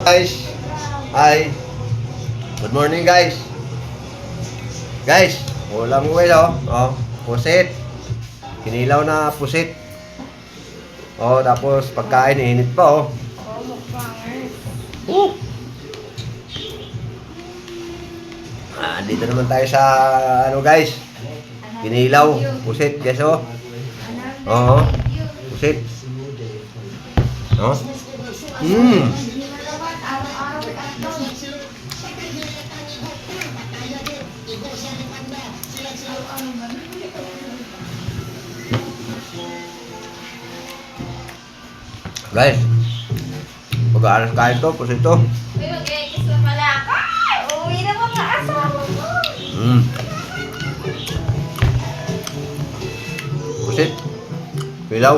Guys, hi. Good morning guys. Guys, ulam ko guys pusit. Kinilaw na pusit. Tapos pagkain init pa Dito naman tayo sa guys. Kinilaw, pusit guys pusit. Guys, pag-aalas kain to, pusit to. Uy, mag-i-kiss na pala ako. Uwi na mga asawa ko. Pusit. Pilaw.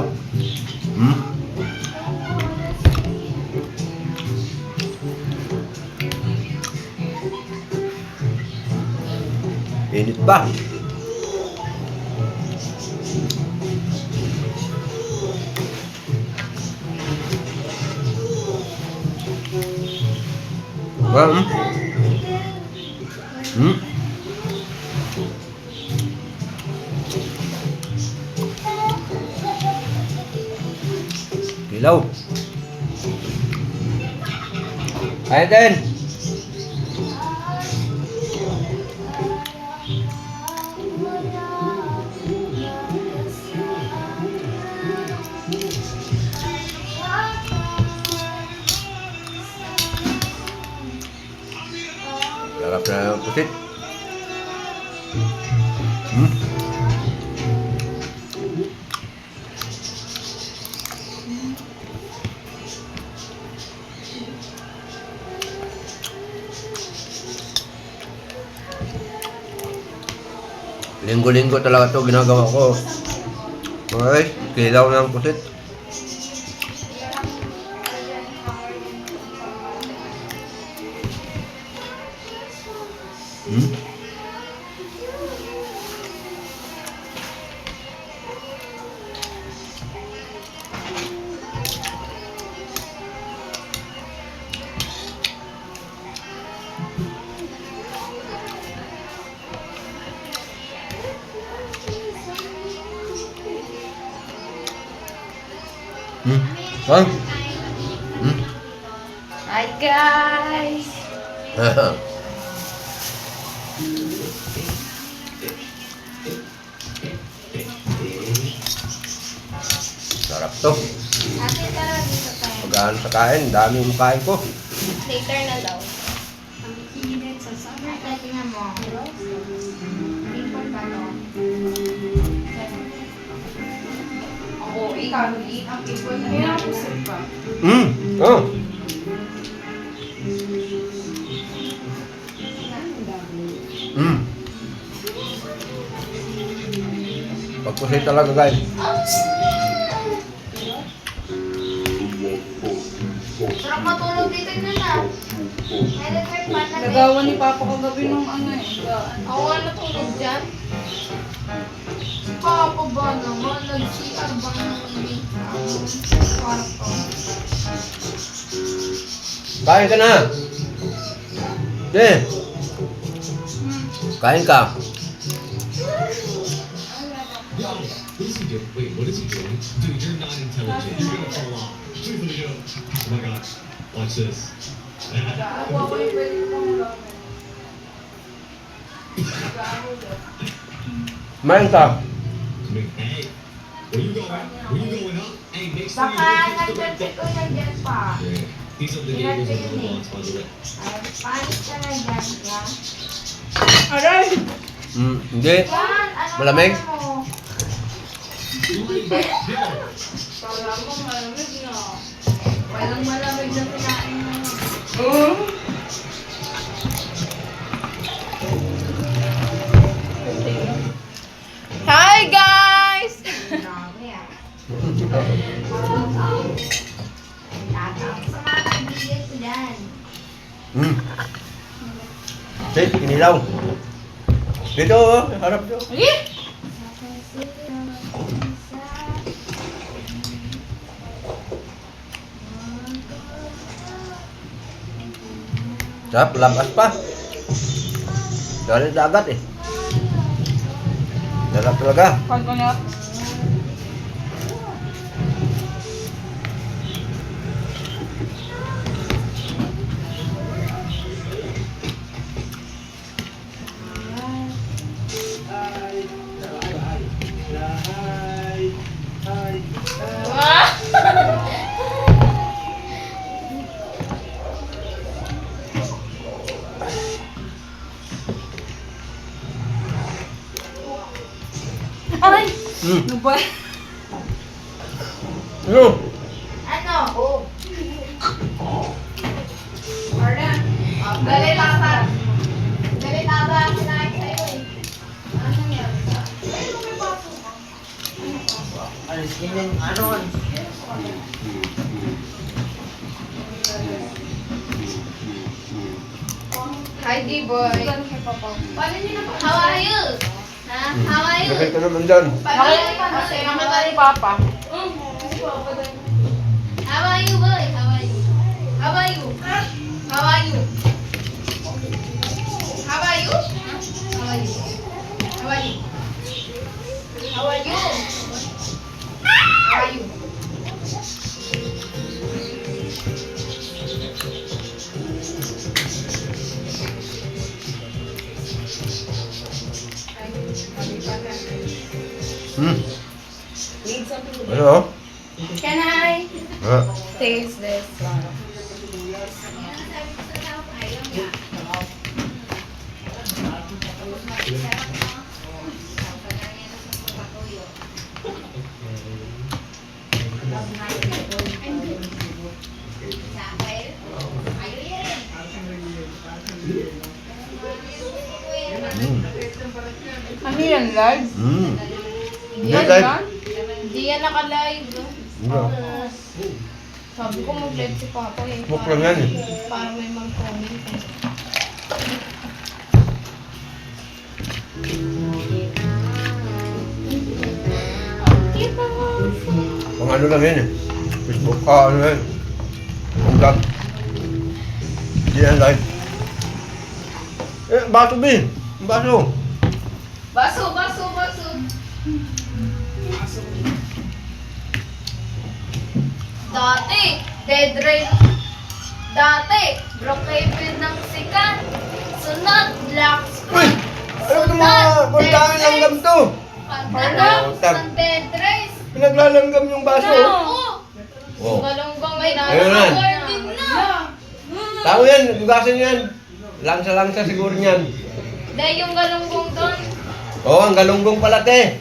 Init pa. Pilaw. Ayan din. Sarap na pusit. Linggo-linggo talaga ito ginagawa ko. Okay, kilaw ng pusit. Hi guys! Sarap to. Ate, tara dito tayo. Pagkaan sa kain, dami yung kain ko. Later na daw. Ate, tingnan mo. Pimple pa to. Ako, ikaw, ang pimple na yan. Pagpusit talaga guys. Sarap matulog dito na. Electric fan na. Nagawa ni Papa kagabi nung Ako nga natulog dyan. Papa ba naman? Nag-CR ba naman? Kwarto. Kain ka na. Kain ka. Wait, what is he doing? Dude, you're not intelligent. You're gonna fall off. Please let me go. Oh my gosh. Watch this. Main ka. Hey, where you going? Where you going, huh? Hey, make sure you Baka catch the red nag-check ball. ko yan dyan pa. Yeah. These are the neighbors of the ones, by the way. Ay, panis ka na dyan, ya. Aray! Hindi. Yan, ano Malamig? ano mo? Kala ko malamig na. Walang malamig na pinain mo. Hi guys! Grabe ah. Tatang sa mga kaibigan ko dyan. Sit, kinilaw. Dito harap nyo. Sarap, labas pa. Galing sa dagat eh. Sarap talaga. Pag ko niya. Aray! Ano ba? Ano? Ano? Arda. Dali tata. Dali tata. Sinabi sa'yo eh. Ano nangyari? Ay, may pasok ka. Hi, D-boy. Paano niyo na How are you? Ha? How are you? Bakit ka naman dyan? Nakita ni Papa. How are you, boy? How are you? How are you? How are you? How are you? How are you? How are you? How are you? How are you? Hmm. Ano? Can I Ah. taste this? Ano yan, live? Hmm. Hindi Yan guys. yan? Hindi yan naka-live. Hindi. Sabi ko mag-live si Papa eh. Smoke lang yan eh. Para may mag-comment eh. Cute naman. Pang ano lang yan eh. Facebook. Ano yan. Pang vlog. Hindi yan live. Baso B. Baso. Baso, baso, baso. Dati, dead rain. Dati, broken ng sikat. Sunod, black Uy! screen. Ano ito mga puntahan langgam to? Pagkatapos ng dead race. Pinaglalanggam yung baso. Oo. Oh. Galunggong may Ayun na. garden na. Tao yan. Lugasan yan. Langsa-langsa siguro niyan. Dahil yung galunggong doon. Oo, ang galunggong pala te.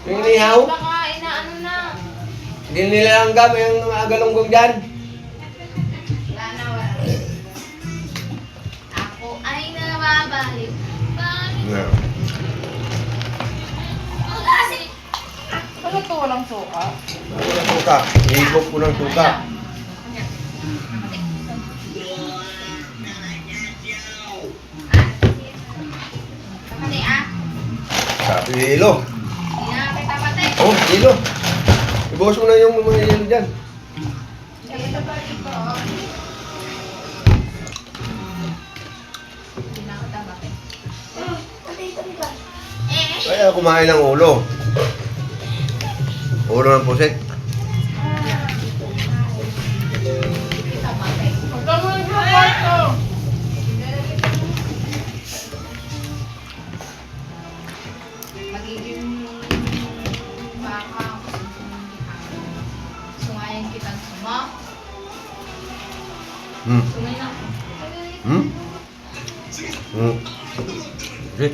Yung inihaw. Baka inaano na. Hindi nilalanggam yung mga galunggong dyan. Wala na, wala. Ako ay nababalik. Bakit? Yeah. Ang kasi. Ano to, walang suka? Walang suka. Ihigop ko ng suka. Pati ah. Sabi hilo. Hindi na kita pati. Oh, hilo. Ibuhos mo na yung mga hilo dyan. Ito pa ito. Hindi na kita pati. Kaya kumain ng ulo. Ulo ng pusit. Kita pati. Huwag ka mo yung kwarto. Magiging baka sungayan kitang suma. Hmm. Sumay na. Hmm? Hmm. Okay.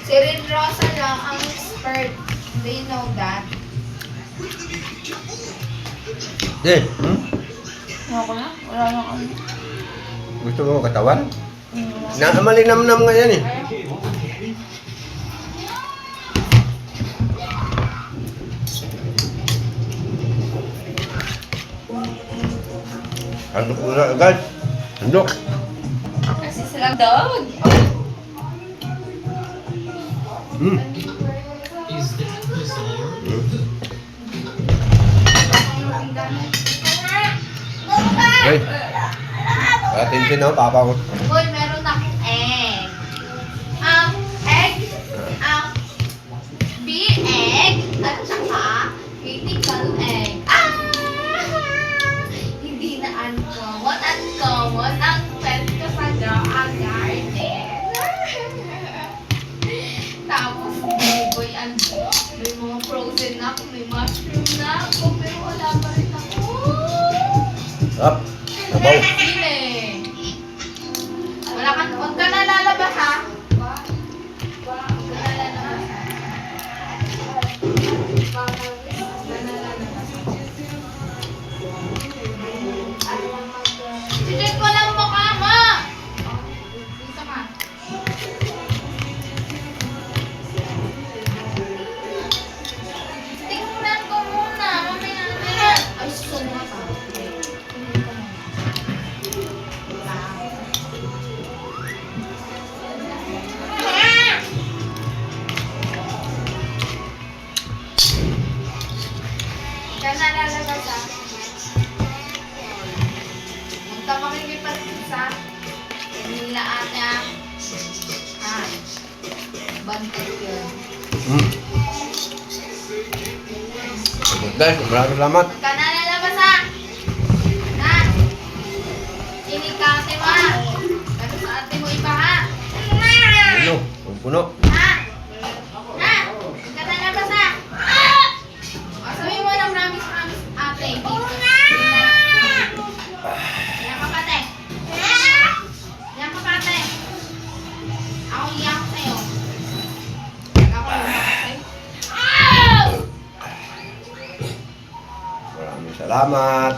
Si Rin Rosa lang ang expert. Do you know that? Okay. Hmm? Ako na? Wala nang ano. Gusto mo katawan? Malinam-nam nga yan eh. Handok mo na agad. Handok. Kasi silang dog. Hmm. Is that bizarre? Uy. Patintin ako, papa ko. Uy, meron akong egg. Egg. Bee egg. At saka, critical egg. Hindi na uncommon. Uncommon ang pet ko sa garden. Tapos, boy, may mga frozen na ako, may mushroom na ako, pero wala pa rin ako. Up. Sabaw. Sile. Huwag ka na lalabas ha. Huwag ka na lalabas ha. Check ko lang mukha mo. Dito ka. Tingnan ko muna. Mamaya na. Ay, suma pa. Ka na lalabas ha. Huwag ka makikipag-isa. Nila ate ha. Bantay yun. Guys, maraming salamat. Huwag ka na lalabas ha. Ha? Inig ka ate mo ha. Kasi sa ate mo iba ha. Puno. Puno. Ha? Ha? Huwag ka na lalabas ha. O, sabihin mo na promise ate. Yan ka pate. Yan ka pate. Ako iyak sa'yo. Ako iyak sa'yo. Maraming salamat.